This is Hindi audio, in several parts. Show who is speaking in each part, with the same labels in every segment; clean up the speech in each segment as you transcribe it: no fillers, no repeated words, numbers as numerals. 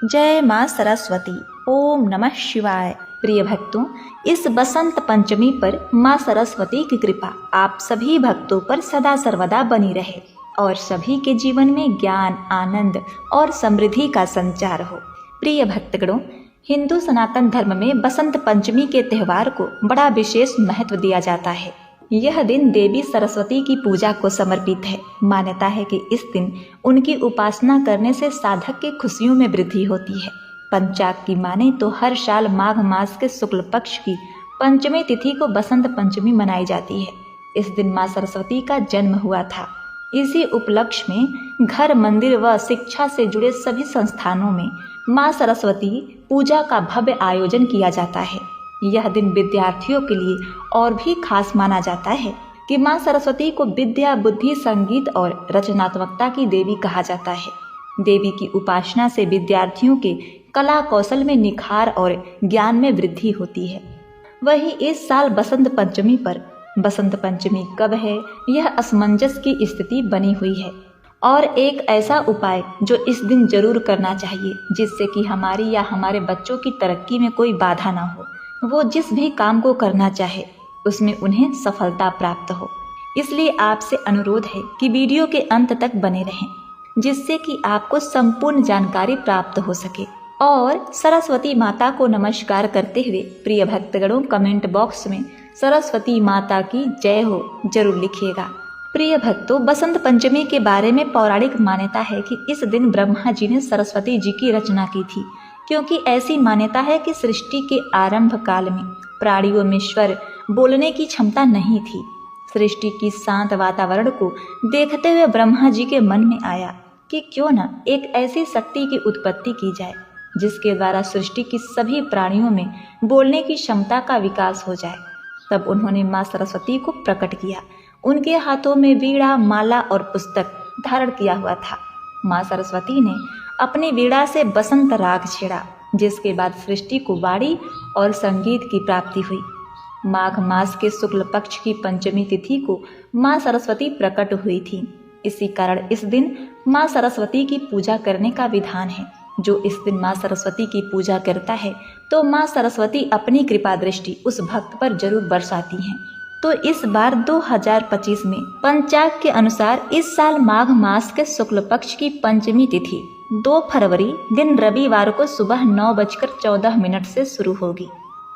Speaker 1: जय माँ सरस्वती। ओम नमः शिवाय। प्रिय भक्तों, इस बसंत पंचमी पर माँ सरस्वती की कृपा आप सभी भक्तों पर सदा सर्वदा बनी रहे और सभी के जीवन में ज्ञान, आनंद और समृद्धि का संचार हो। प्रिय भक्तगणों, हिंदू सनातन धर्म में बसंत पंचमी के त्यौहार को बड़ा विशेष महत्व दिया जाता है। यह दिन देवी सरस्वती की पूजा को समर्पित है। मान्यता है कि इस दिन उनकी उपासना करने से साधक की खुशियों में वृद्धि होती है। पंचांग की माने तो हर साल माघ मास के शुक्ल पक्ष की पंचमी तिथि को बसंत पंचमी मनाई जाती है। इस दिन माँ सरस्वती का जन्म हुआ था। इसी उपलक्ष्य में घर, मंदिर व शिक्षा से जुड़े सभी संस्थानों में माँ सरस्वती पूजा का भव्य आयोजन किया जाता है। यह दिन विद्यार्थियों के लिए और भी खास माना जाता है कि माँ सरस्वती को विद्या, बुद्धि, संगीत और रचनात्मकता की देवी कहा जाता है। देवी की उपासना से विद्यार्थियों के कला कौशल में निखार और ज्ञान में वृद्धि होती है। वही इस साल बसंत पंचमी पर बसंत पंचमी कब है, यह असमंजस की स्थिति बनी हुई है और एक ऐसा उपाय जो इस दिन जरूर करना चाहिए जिससे कि हमारी या हमारे बच्चों की तरक्की में कोई बाधा ना हो। वो जिस भी काम को करना चाहे उसमें उन्हें सफलता प्राप्त हो। इसलिए आपसे अनुरोध है कि वीडियो के अंत तक बने रहें जिससे कि आपको संपूर्ण जानकारी प्राप्त हो सके। और सरस्वती माता को नमस्कार करते हुए प्रिय भक्तगणों कमेंट बॉक्स में सरस्वती माता की जय हो जरूर लिखिएगा। प्रिय भक्तों, बसंत पंचमी के बारे में पौराणिक मान्यता है कि इस दिन ब्रह्मा जी ने सरस्वती जी की रचना की थी, क्योंकि ऐसी मान्यता है कि सृष्टि के आरंभ काल में प्राणियों में स्वर बोलने की क्षमता नहीं थी। सृष्टि की शांत वातावरण को देखते हुए ब्रह्मा जी के मन में आया कि क्यों न एक ऐसी शक्ति की उत्पत्ति की जाए जिसके द्वारा सृष्टि की सभी प्राणियों में बोलने की क्षमता का विकास हो जाए। तब उन्होंने माँ सरस्वती को प्रकट किया। उनके हाथों में वीणा, माला और पुस्तक धारण किया हुआ था। माँ सरस्वती ने अपनी वीणा से बसंत राग छेड़ा, जिसके बाद सृष्टि को वाणी और संगीत की प्राप्ति हुई। माघ मास के शुक्ल पक्ष की पंचमी तिथि को माँ सरस्वती प्रकट हुई थी। इसी कारण इस दिन माँ सरस्वती की पूजा करने का विधान है। जो इस दिन माँ सरस्वती की पूजा करता है तो माँ सरस्वती अपनी कृपा दृष्टि उस भक्त पर जरूर बरसाती हैं। तो इस बार 2025 में पंचांग के अनुसार इस साल माघ मास के शुक्ल पक्ष की पंचमी तिथि 2 फरवरी दिन रविवार को सुबह 9:14 से शुरू होगी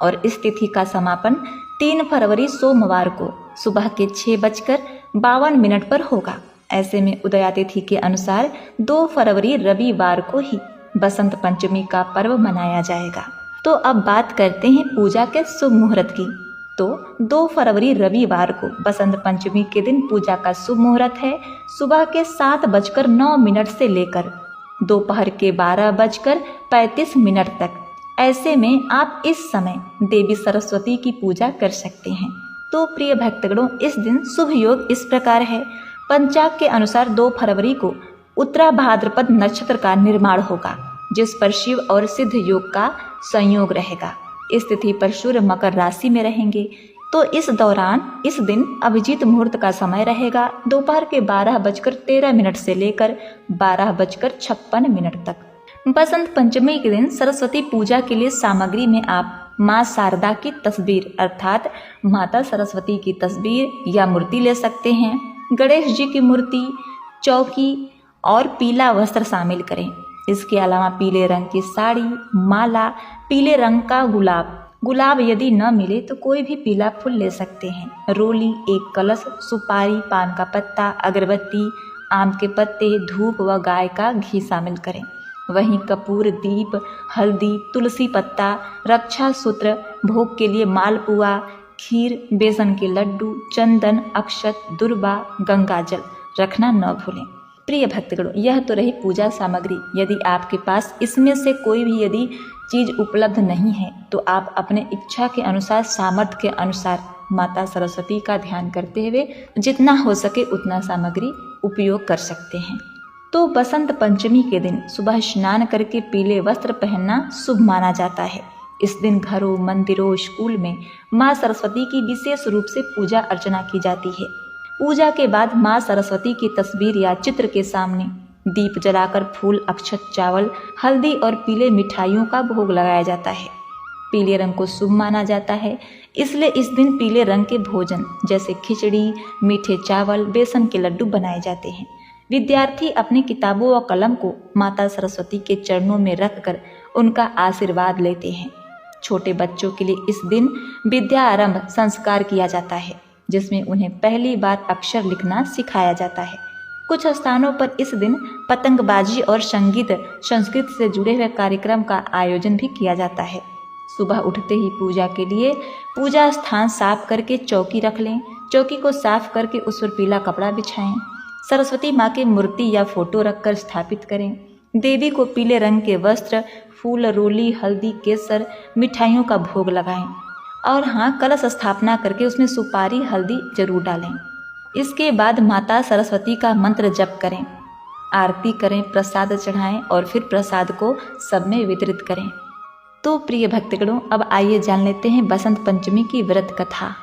Speaker 1: और इस तिथि का समापन 3 फरवरी सोमवार को सुबह के 6:52 पर होगा। ऐसे में उदया तिथि के अनुसार 2 फरवरी रविवार को ही बसंत पंचमी का पर्व मनाया जाएगा। तो अब बात करते हैं पूजा के शुभ मुहूर्त की। तो 2 फरवरी रविवार को बसंत पंचमी के दिन पूजा का शुभ मुहूर्त है सुबह के 7:09 से लेकर दोपहर के 12:35 तक। ऐसे में आप इस समय देवी सरस्वती की पूजा कर सकते हैं। तो प्रिय भक्तगणों, इस दिन शुभ योग इस प्रकार है। पंचांग के अनुसार 2 फरवरी को उत्तरा भाद्रपद नक्षत्र का निर्माण होगा, जिस पर शिव और सिद्ध योग का संयोग रहेगा। इस तिथि पर सूर्य मकर राशि में रहेंगे। तो इस दौरान इस दिन अभिजीत मुहूर्त का समय रहेगा दोपहर के 12:13 से लेकर 12:56 तक। बसंत पंचमी के दिन सरस्वती पूजा के लिए सामग्री में आप माँ शारदा की तस्वीर अर्थात माता सरस्वती की तस्वीर या मूर्ति ले सकते हैं। गणेश जी की मूर्ति, चौकी और पीला वस्त्र शामिल करें। इसके अलावा पीले रंग की साड़ी, माला, पीले रंग का गुलाब यदि न मिले तो कोई भी पीला फूल ले सकते हैं। रोली, एक कलश, सुपारी, पान का पत्ता, अगरबत्ती, आम के पत्ते, धूप व गाय का घी शामिल करें। वहीं कपूर, दीप, हल्दी, तुलसी पत्ता, रक्षा सूत्र, भोग के लिए मालपुआ, खीर, बेसन के लड्डू, चंदन, अक्षत, दुर्बा, गंगा जल रखना न भूलें। प्रिय भक्तगणों, यह तो रही पूजा सामग्री। यदि आपके पास इसमें से कोई भी यदि चीज उपलब्ध नहीं है तो आप अपने इच्छा के अनुसार, सामर्थ्य के अनुसार माता सरस्वती का ध्यान करते हुए जितना हो सके उतना सामग्री उपयोग कर सकते हैं। तो बसंत पंचमी के दिन सुबह स्नान करके पीले वस्त्र पहनना शुभ माना जाता है। इस दिन घरों, मंदिरों, स्कूल में माँ सरस्वती की विशेष रूप से पूजा अर्चना की जाती है। पूजा के बाद माँ सरस्वती की तस्वीर या चित्र के सामने दीप जलाकर फूल, अक्षत, चावल, हल्दी और पीले मिठाइयों का भोग लगाया जाता है। पीले रंग को शुभ माना जाता है, इसलिए इस दिन पीले रंग के भोजन जैसे खिचड़ी, मीठे चावल, बेसन के लड्डू बनाए जाते हैं। विद्यार्थी अपनी किताबों व कलम को माता सरस्वती के चरणों में रखकर उनका आशीर्वाद लेते हैं। छोटे बच्चों के लिए इस दिन विद्यारंभ संस्कार किया जाता है, जिसमें उन्हें पहली बार अक्षर लिखना सिखाया जाता है। कुछ स्थानों पर इस दिन पतंगबाजी और संगीत, संस्कृत से जुड़े हुए कार्यक्रम का आयोजन भी किया जाता है। सुबह उठते ही पूजा के लिए पूजा स्थान साफ करके चौकी रख लें। चौकी को साफ करके उस पर पीला कपड़ा बिछाएं। सरस्वती माँ की मूर्ति या फोटो रखकर स्थापित करें। देवी को पीले रंग के वस्त्र, फूल, रोली, हल्दी, केसर, मिठाइयों का भोग लगाएं और हाँ, कलश स्थापना करके उसमें सुपारी, हल्दी जरूर डालें। इसके बाद माता सरस्वती का मंत्र जप करें, आरती करें, प्रसाद चढ़ाएं और फिर प्रसाद को सब में वितरित करें। तो प्रिय भक्तगणों, अब आइए जान लेते हैं बसंत पंचमी की व्रत कथा।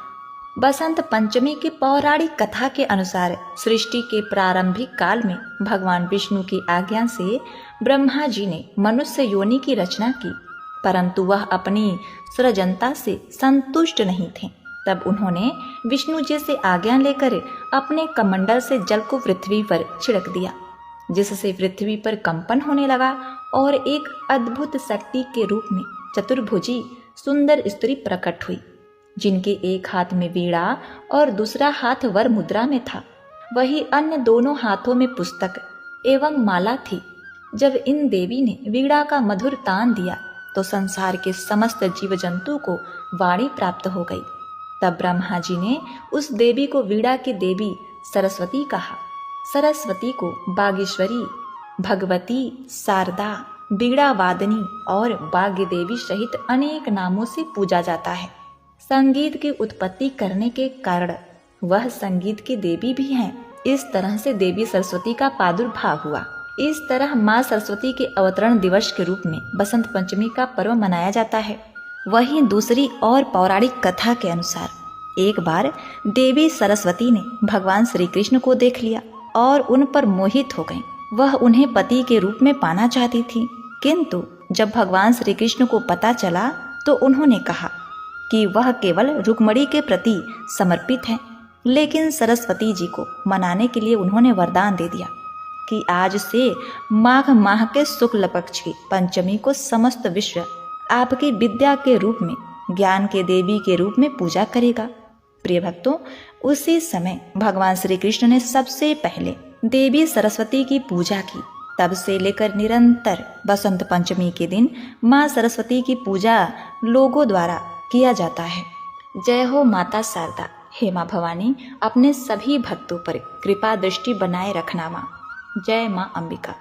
Speaker 1: बसंत पंचमी की पौराणिक कथा के अनुसार सृष्टि के प्रारंभिक काल में भगवान विष्णु की आज्ञा से ब्रह्मा जी ने मनुष्य योनि की रचना की, परंतु वह अपनी सृजनता से संतुष्ट नहीं थे। तब उन्होंने विष्णु जी से आज्ञा लेकर अपने कमंडल से जल को पृथ्वी पर छिड़क दिया, जिससे पृथ्वी पर कंपन होने लगा और एक अद्भुत शक्ति के रूप में चतुर्भुजी सुंदर स्त्री प्रकट हुई, जिनके एक हाथ में वीणा और दूसरा हाथ वर मुद्रा में था। वही अन्य दोनों हाथों में पुस्तक एवं माला थी। जब इन देवी ने वीणा का मधुर तान दिया तो संसार के समस्त जीव जंतु को वाणी प्राप्त हो गई। तब ब्रह्मा जी ने उस देवी को वीणा की देवी सरस्वती कहा। सरस्वती को बागेश्वरी, भगवती, शारदा, वीणा वादनी और भाग्य देवी सहित अनेक नामों से पूजा जाता है। संगीत की उत्पत्ति करने के कारण वह संगीत की देवी भी हैं। इस तरह से देवी सरस्वती का प्रादुर्भाव हुआ। इस तरह माँ सरस्वती के अवतरण दिवस के रूप में बसंत पंचमी का पर्व मनाया जाता है। वहीं दूसरी और पौराणिक कथा के अनुसार एक बार देवी सरस्वती ने भगवान श्री कृष्ण को देख लिया और उन पर मोहित हो गईं। वह उन्हें पति के रूप में पाना चाहती थी, किंतु जब भगवान श्री कृष्ण को पता चला तो उन्होंने कहा कि वह केवल रुक्मिणी के प्रति समर्पित है। लेकिन सरस्वती जी को मनाने के लिए उन्होंने वरदान दे दिया कि आज से माघ माह के शुक्ल पक्ष की पंचमी को समस्त विश्व आपकी विद्या के रूप में, ज्ञान के देवी के रूप में पूजा करेगा। प्रिय भक्तों, उसी समय भगवान श्री कृष्ण ने सबसे पहले देवी सरस्वती की पूजा की। तब से लेकर निरंतर बसंत पंचमी के दिन माँ सरस्वती की पूजा लोगों द्वारा किया जाता है। जय हो माता शारदा। हे माँ भवानी, अपने सभी भक्तों पर कृपा दृष्टि बनाए रखना माँ। जय माँ अंबिका।